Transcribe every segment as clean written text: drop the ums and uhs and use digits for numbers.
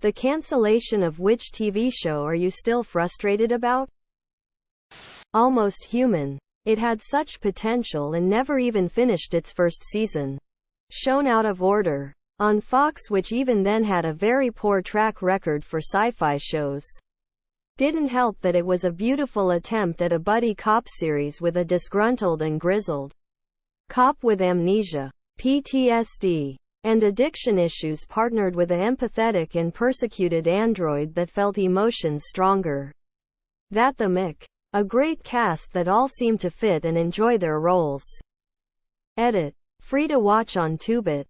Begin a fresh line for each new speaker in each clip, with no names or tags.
The cancellation of which TV show are you still frustrated about? Almost Human. It had such potential and never even finished its first season. Shown out of order on Fox, which even then had a very poor track record for sci-fi shows. Didn't help that it was a beautiful attempt at a buddy cop series with a disgruntled and grizzled cop with amnesia, PTSD, and addiction issues partnered with an empathetic and persecuted android that felt emotions stronger than the Mick. A great cast that all seem to fit and enjoy their roles. Edit. Free to watch on Tubit.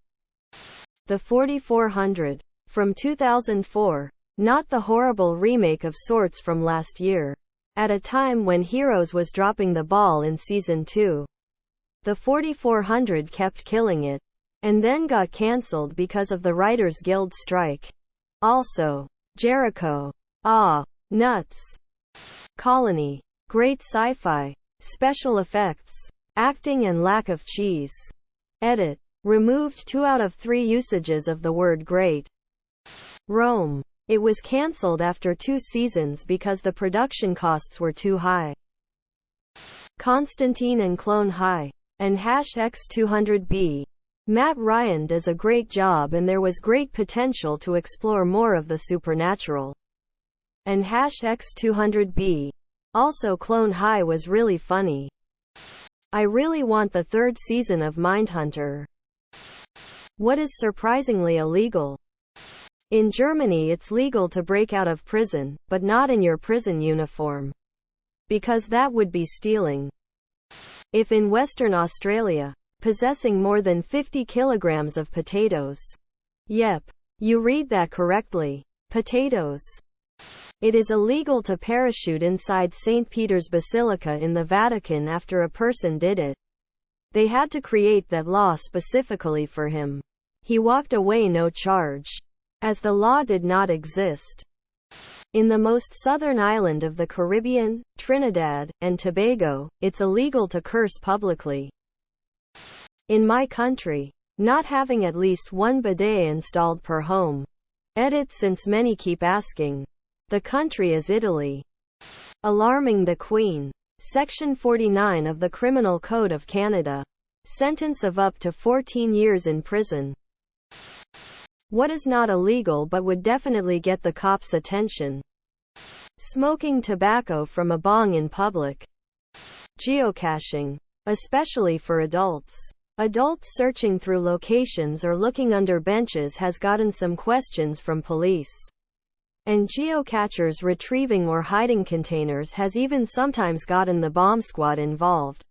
The 4400. From 2004. Not the horrible remake of sorts from last year. At a time when Heroes was dropping the ball in Season 2. The 4400 kept killing it. And then got cancelled because of the Writers Guild strike. Also. Jericho. Ah. Nuts. Colony. Great sci-fi. Special effects. Acting and lack of cheese. Edit. Removed 2 out of 3 usages of the word great. Rome. It was cancelled after 2 seasons because the production costs were too high. Constantine and Clone High. And X200B. Matt Ryan does a great job, and there was great potential to explore more of the supernatural. And X200B. Also, Clone High was really funny. I really want the 3rd season of Mindhunter. What is surprisingly illegal? In Germany, it's legal to break out of prison, but not in your prison uniform. Because that would be stealing. If in Western Australia, possessing more than 50 kilograms of potatoes. Yep. You read that correctly. Potatoes. It is illegal to parachute inside St. Peter's Basilica in the Vatican after a person did it. They had to create that law specifically for him. He walked away no charge, as the law did not exist. In the most southern island of the Caribbean, Trinidad and Tobago, it's illegal to curse publicly. In my country, not having at least one bidet installed per home. Edit. Since many keep asking. The country is Italy. Alarming the Queen. Section 49 of the Criminal Code of Canada. Sentence of up to 14 years in prison. What is not illegal but would definitely get the cops' attention? Smoking tobacco from a bong in public. Geocaching. Especially for adults. Adults searching through locations or looking under benches has gotten some questions from police. And geocachers retrieving or hiding containers has even sometimes gotten the bomb squad involved.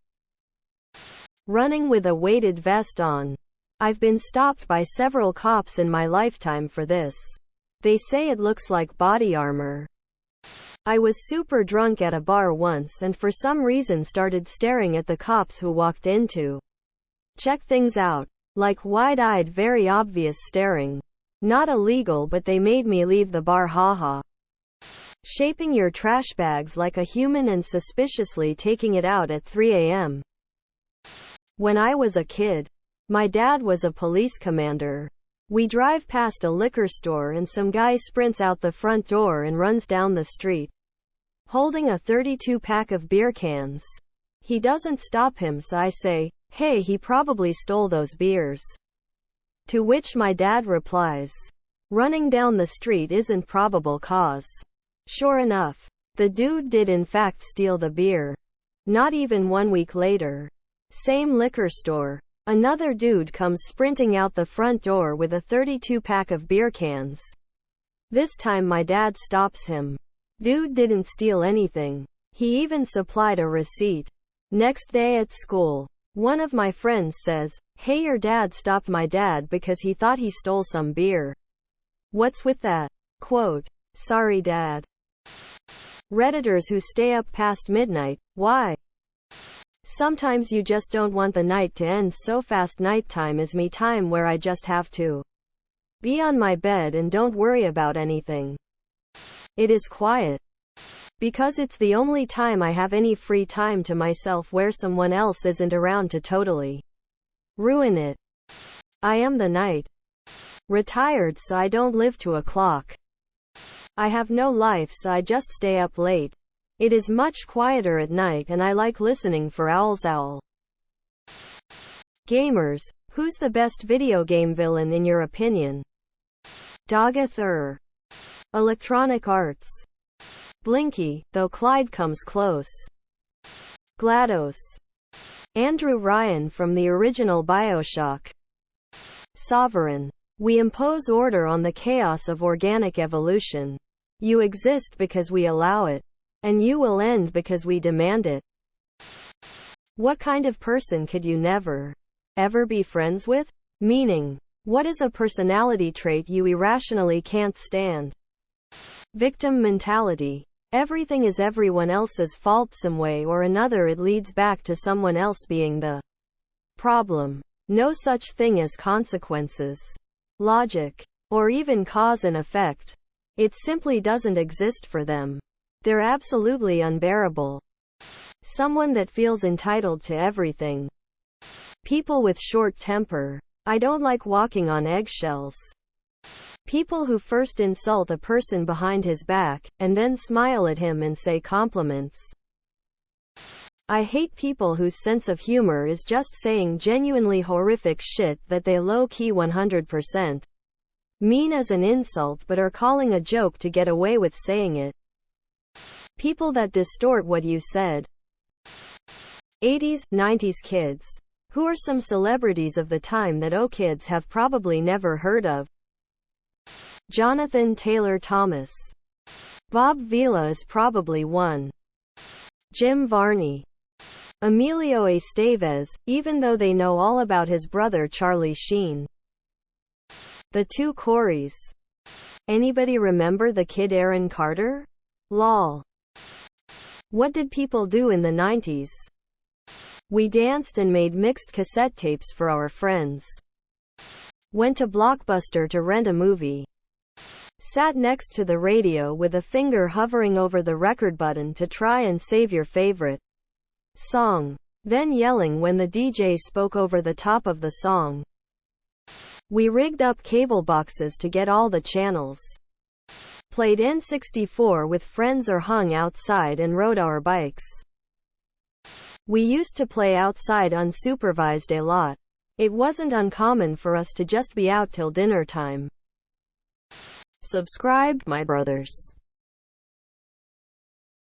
Running with a weighted vest on. I've been stopped by several cops in my lifetime for this. They say it looks like body armor. I was super drunk at a bar once and for some reason started staring at the cops who walked in to check things out. Like wide-eyed, very obvious staring. Not illegal, but they made me leave the bar, haha. Shaping your trash bags like a human and suspiciously taking it out at 3 a.m. When I was a kid, my dad was a police commander. We drive past a liquor store and some guy sprints out the front door and runs down the street, holding a 32-pack of beer cans. He doesn't stop him, so I say, "Hey, he probably stole those beers." To which my dad replies, "Running down the street isn't probable cause." Sure enough, the dude did in fact steal the beer. Not even 1 week later, same liquor store, another dude comes sprinting out the front door with a 32-pack of beer cans. This time my dad stops him. Dude didn't steal anything. He even supplied a receipt. Next day at school, one of my friends says, "Hey, your dad stopped my dad because he thought he stole some beer." What's with that? Quote, "Sorry, Dad." Redditors who stay up past midnight, why? Sometimes you just don't want the night to end so fast. Nighttime is me time where I just have to be on my bed and don't worry about anything. It is quiet. Because it's the only time I have any free time to myself where someone else isn't around to totally ruin it. I am the night. Retired, so I don't live to a clock. I have no life, so I just stay up late. It is much quieter at night and I like listening for owls. Owl. Gamers. Who's the best video game villain in your opinion? Dogath. Electronic Arts. Blinky, though Clyde comes close. GLaDOS. Andrew Ryan from the original BioShock. Sovereign. We impose order on the chaos of organic evolution. You exist because we allow it. And you will end because we demand it. What kind of person could you never, ever be friends with? Meaning. What is a personality trait you irrationally can't stand? Victim mentality. Everything is everyone else's fault some way or another. It leads back to someone else being the problem. No such thing as consequences, logic, or even cause and effect. It simply doesn't exist for them. They're absolutely unbearable. Someone that feels entitled to everything. People with short temper. I don't like walking on eggshells. People who first insult a person behind his back, and then smile at him and say compliments. I hate people whose sense of humor is just saying genuinely horrific shit that they low-key 100% mean as an insult but are calling a joke to get away with saying it. People that distort what you said. 80s, 90s kids. Who are some celebrities of the time that kids have probably never heard of? Jonathan Taylor Thomas. Bob Vila is probably one. Jim Varney. Emilio Estevez, even though they know all about his brother Charlie Sheen. The two Coreys. Anybody remember the kid Aaron Carter? Lol. What did people do in the 90s? We danced and made mixed cassette tapes for our friends. Went to Blockbuster to rent a movie. Sat next to the radio with a finger hovering over the record button to try and save your favorite song. Then yelling when the DJ spoke over the top of the song. We rigged up cable boxes to get all the channels. Played N64 with friends or hung outside and rode our bikes. We used to play outside unsupervised a lot. It wasn't uncommon for us to just be out till dinner time. Subscribe, my brothers.